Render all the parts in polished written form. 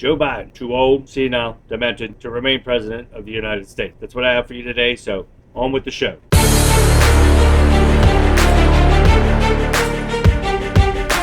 Joe Biden, too old, senile, demented to remain president of the United States. That's what I have for you today, so on with the show.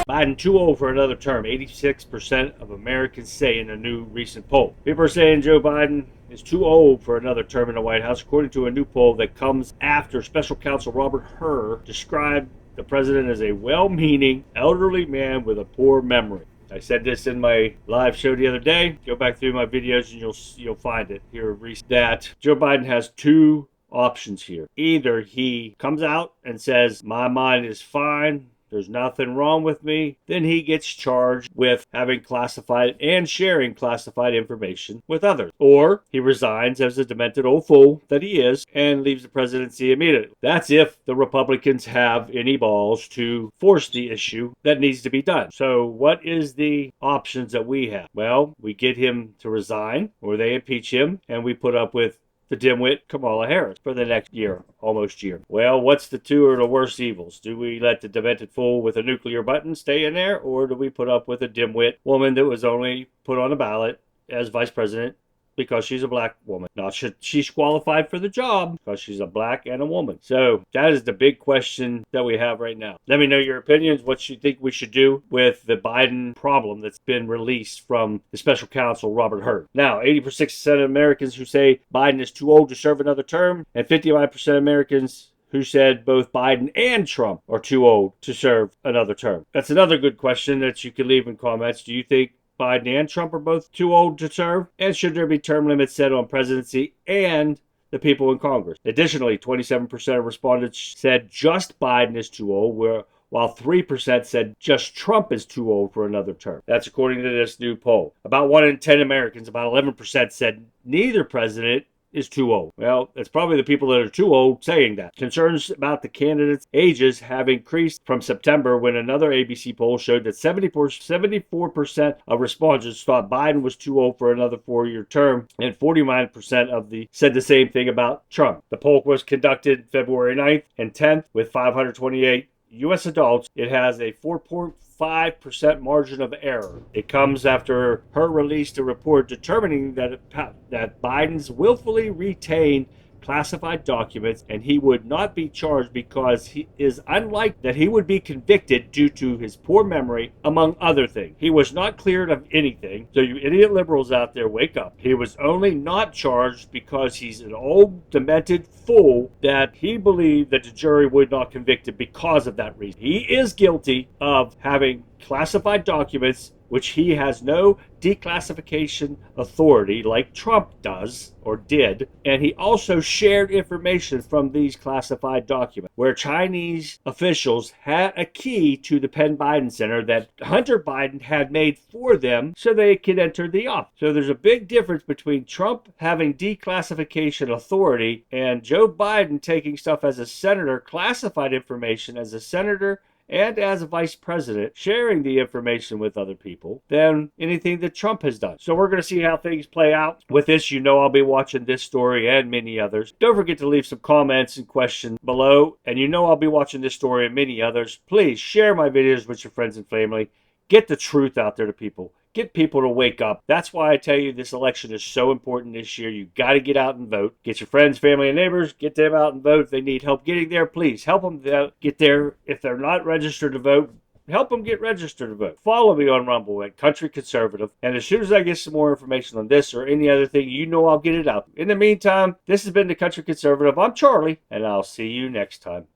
Biden too old for another term. 86% of Americans say in a new recent poll. People are saying Joe Biden is too old for another term in the White House, according to a new poll that comes after special counsel Robert Hur described the president as a well-meaning elderly man with a poor memory. I said this in my live show the other day. Go back through my videos and you'll find it here that Joe Biden has two options here. Either he comes out and says, my mind is fine, there's nothing wrong with me, then he gets charged with having classified and sharing classified information with others. Or he resigns as a demented old fool that he is and leaves the presidency immediately. That's if the Republicans have any balls to force the issue that needs to be done. So what is the options that we have? Well, we get him to resign or they impeach him and we put up with the dimwit Kamala Harris for the next year, almost year. Well, what's the two or the worst evils? Do we let the demented fool with a nuclear button stay in there, or do we put up with a dimwit woman that was only put on a ballot as vice president because she's a black woman? Not she's qualified for the job because she's a black and a woman. So that is the big question that we have right now. Let me know your opinions, what you think we should do with the Biden problem that's been released from the special counsel Robert Hur. Now, 86% of Americans who say Biden is too old to serve another term, and 55% of Americans who said both Biden and Trump are too old to serve another term. That's another good question that you can leave in comments. Do you think Biden and Trump are both too old to serve? And should there be term limits set on presidency and the people in Congress? Additionally, 27% of respondents said just Biden is too old, while 3% said just Trump is too old for another term. That's according to this new poll. About 1 in 10 Americans, about 11%, said neither president is too old. Well, it's probably the people that are too old saying that. Concerns about the candidates' ages have increased from September when another ABC poll showed that 74% of respondents thought Biden was too old for another 4-year term, and 49% said the same thing about Trump. The poll was conducted February 9th and 10th with 528 U.S. adults. It has a 4.5% margin of error. It comes after Hur released a report determining that Biden's willfully retained classified documents and he would not be charged because he is unlikely that he would be convicted due to his poor memory, among other things. He was not cleared of anything, so you idiot liberals out there, wake up. He was only not charged because he's an old, demented fool that he believed that the jury would not convict him because of that reason. He is guilty of having classified documents which he has no declassification authority like Trump does or did, and he also shared information from these classified documents where Chinese officials had a key to the Penn Biden Center that Hunter Biden had made for them so they could enter the office. So there's a big difference between Trump having declassification authority and Joe Biden taking stuff as a senator, classified information as a senator and as a vice president, sharing the information with other people than anything that Trump has done. So we're going to see how things play out with this. You know I'll be watching this story and many others. Don't forget to leave some comments and questions below. And you know I'll be watching this story and many others. Please share my videos with your friends and family. Get the truth out there to people. Get people to wake up. That's why I tell you this election is so important this year. You got to get out and vote. Get your friends, family, and neighbors. Get them out and vote. If they need help getting there, please help them get there. If they're not registered to vote, help them get registered to vote. Follow me on Rumble at Country Conservative. And as soon as I get some more information on this or any other thing, you know I'll get it out. In the meantime, this has been the Country Conservative. I'm Charlie, and I'll see you next time.